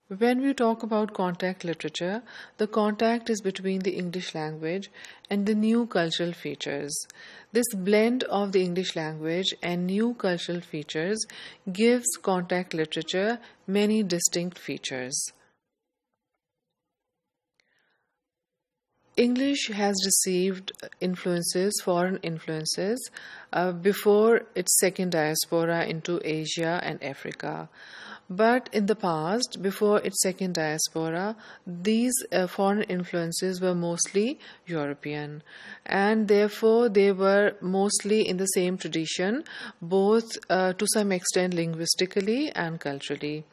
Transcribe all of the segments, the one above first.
When we talk about contact literature, the contact is between the English language and the new cultural features. This blend of the English language and new cultural features gives contact literature many distinct features. English has received foreign influences, before its second diaspora into Asia and Africa. But in the past, before its second diaspora, these foreign influences were mostly European, and therefore they were mostly in the same tradition, both to some extent linguistically and culturally.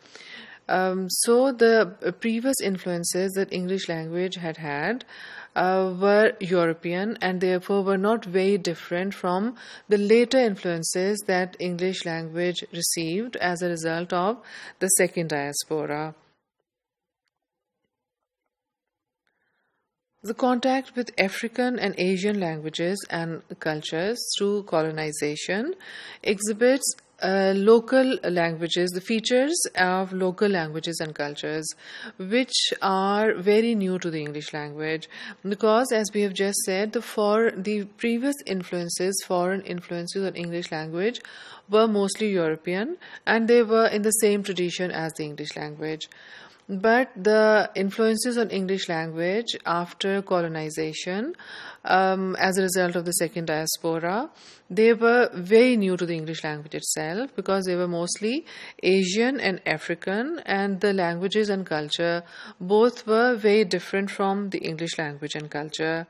So the previous influences that English language had were European and therefore were not very different from the later influences that English language received as a result of the second diaspora. The contact with African and Asian languages and cultures through colonization exhibits local languages, the features of local languages and cultures, which are very new to the English language. Because, as we have just said, the previous influences, foreign influences on English language, were mostly European, and they were in the same tradition as the English language. But the influences on English language after colonization, as a result of the second diaspora, they were very new to the English language itself because they were mostly Asian and African, and the languages and culture both were very different from the English language and culture.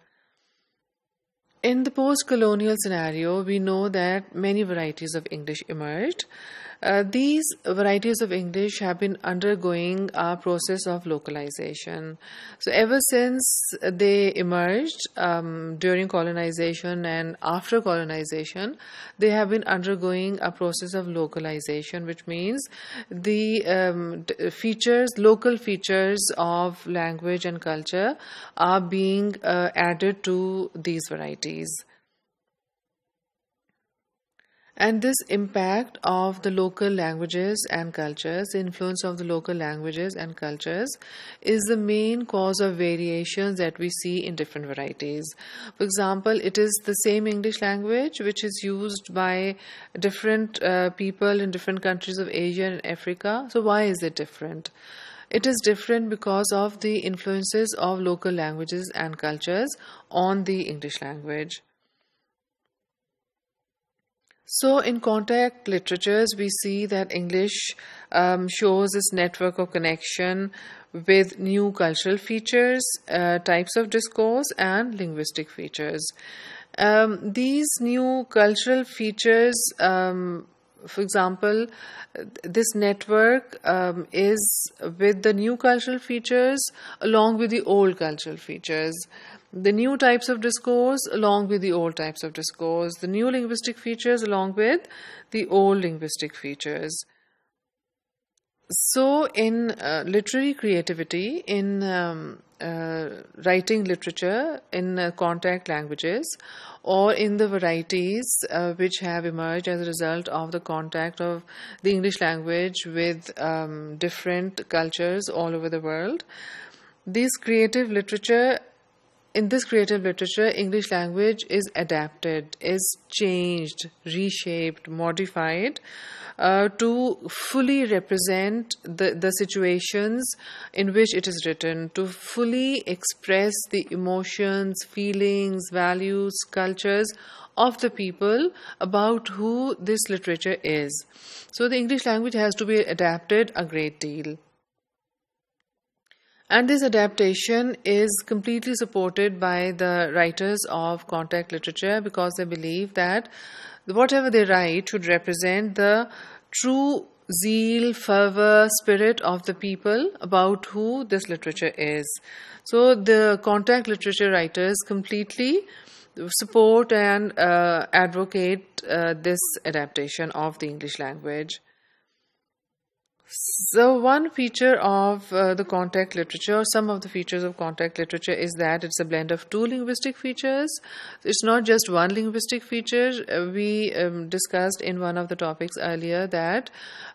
In the post-colonial scenario, we know that many varieties of English emerged. These varieties of English have been undergoing a process of localization. So ever since they emerged during colonization and after colonization, they have been undergoing a process of localization, which means the local features of language and culture are being added to these varieties. And this impact of the local languages and cultures, the influence of the local languages and cultures, is the main cause of variations that we see in different varieties. For example, it is the same English language which is used by different people in different countries of Asia and Africa. So why is it different? It is different because of the influences of local languages and cultures on the English language. So, in contact literatures, we see that English shows this network of connection with new cultural features, types of discourse, and linguistic features. These new cultural features, for example, this network is with the new cultural features along with the old cultural features. The new types of discourse along with the old types of discourse, the new linguistic features along with the old linguistic features. So, in literary creativity, in writing literature in contact languages, or in the varieties which have emerged as a result of the contact of the English language with different cultures all over the world, in this creative literature, English language is adapted, is changed, reshaped, modified to fully represent the situations in which it is written, to fully express the emotions, feelings, values, cultures of the people about who this literature is. So the English language has to be adapted a great deal. And this adaptation is completely supported by the writers of contact literature because they believe that whatever they write should represent the true zeal, fervor, spirit of the people about who this literature is. So the contact literature writers completely support and advocate this adaptation of the English language. So one feature of the contact literature, or some of the features of contact literature, is that it's a blend of two linguistic features. It's not just one linguistic feature. We discussed in one of the topics earlier that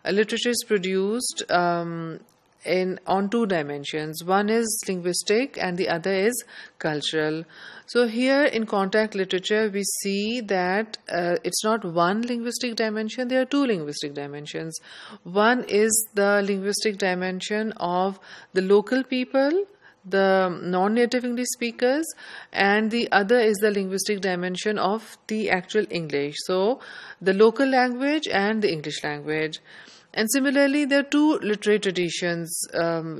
literature is produced on two dimensions. One is linguistic and the other is cultural. So here in contact literature, we see that it's not one linguistic dimension, there are two linguistic dimensions. One is the linguistic dimension of the local people, the non-native English speakers, and the other is the linguistic dimension of the actual English. So the local language and the English language. And similarly, there are two literary traditions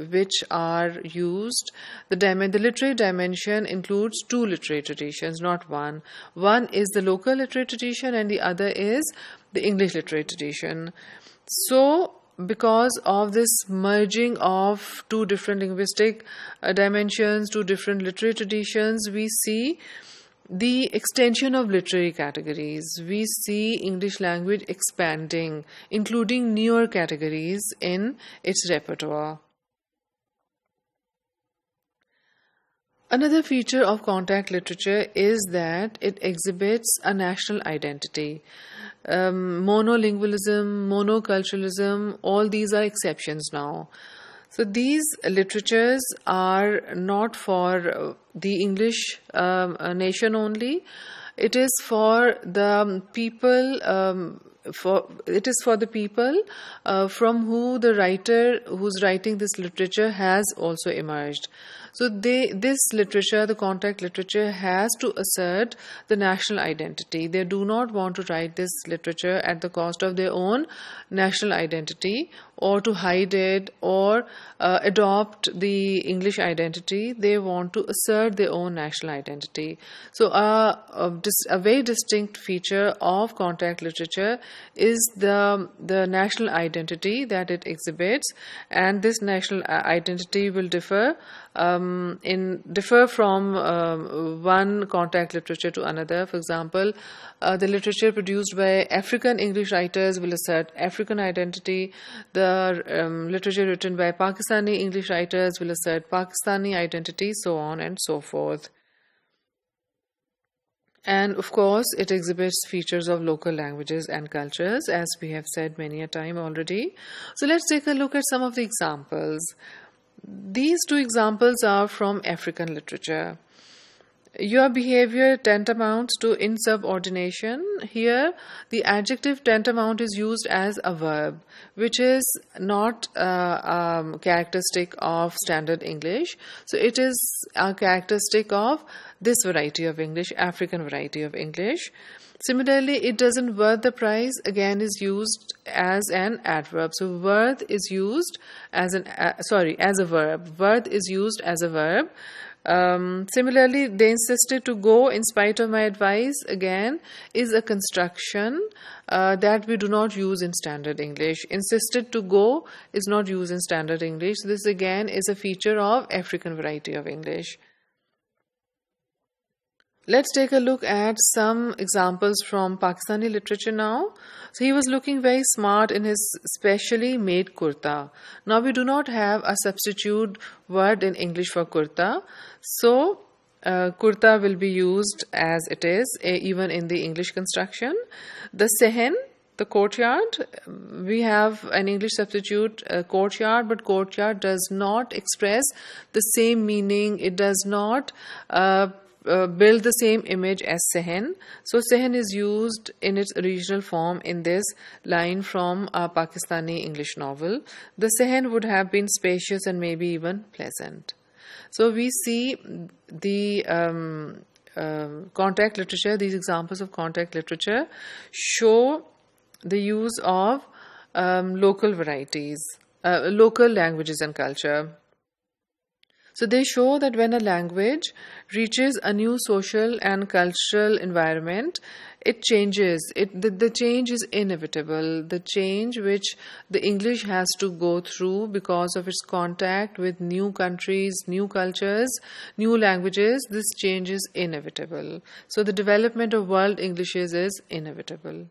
which are used. The literary dimension includes two literary traditions, not one. One is the local literary tradition and the other is the English literary tradition. So, because of this merging of two different linguistic dimensions, two different literary traditions, we see the extension of literary categories. We see English language expanding, including newer categories in its repertoire. Another feature of contact literature is that it exhibits a national identity. Monolingualism, monoculturalism, all these are exceptions now. So these literatures are not for the English nation only. It is for the people. It is for the people from who the writer who's writing this literature has also emerged. So this literature, the contact literature, has to assert the national identity. They do not want to write this literature at the cost of their own national identity, or to hide it, or adopt the English identity. They want to assert their own national identity. So a very distinct feature of contact literature is the national identity that it exhibits, and this national identity will differ from one contact literature to another. For example, the literature produced by African English writers will assert African identity. The literature written by Pakistani English writers will assert Pakistani identity, so on and so forth. And of course, it exhibits features of local languages and cultures, as we have said many a time already. So let's take a look at some of the examples. These two examples are from African literature. Your behavior tantamounts to insubordination. Here, the adjective tantamount is used as a verb, which is not characteristic of standard English. So it is a characteristic of this variety of English, African variety of English. Similarly, it doesn't worth the price, again, is used as an adverb. So worth is used as as a verb. Worth is used as a verb. Similarly, they insisted to go in spite of my advice, again, is a construction that we do not use in standard English. Insisted to go is not used in standard English. This again is a feature of African variety of English. Let's take a look at some examples from Pakistani literature now. So he was looking very smart in his specially made kurta. Now we do not have a substitute word in English for kurta. So kurta will be used as it is, even in the English construction. The sehen, the courtyard, we have an English substitute, courtyard, but courtyard does not express the same meaning. It does not build the same image as sehen. So sehen is used in its original form in this line from a Pakistani English novel. The sehen would have been spacious and maybe even pleasant. So we see the contact literature, these examples of contact literature show the use of local varieties, local languages and culture. So they show that when a language reaches a new social and cultural environment, it changes. The change is inevitable. The change which the English has to go through because of its contact with new countries, new cultures, new languages, this change is inevitable. So the development of world Englishes is inevitable.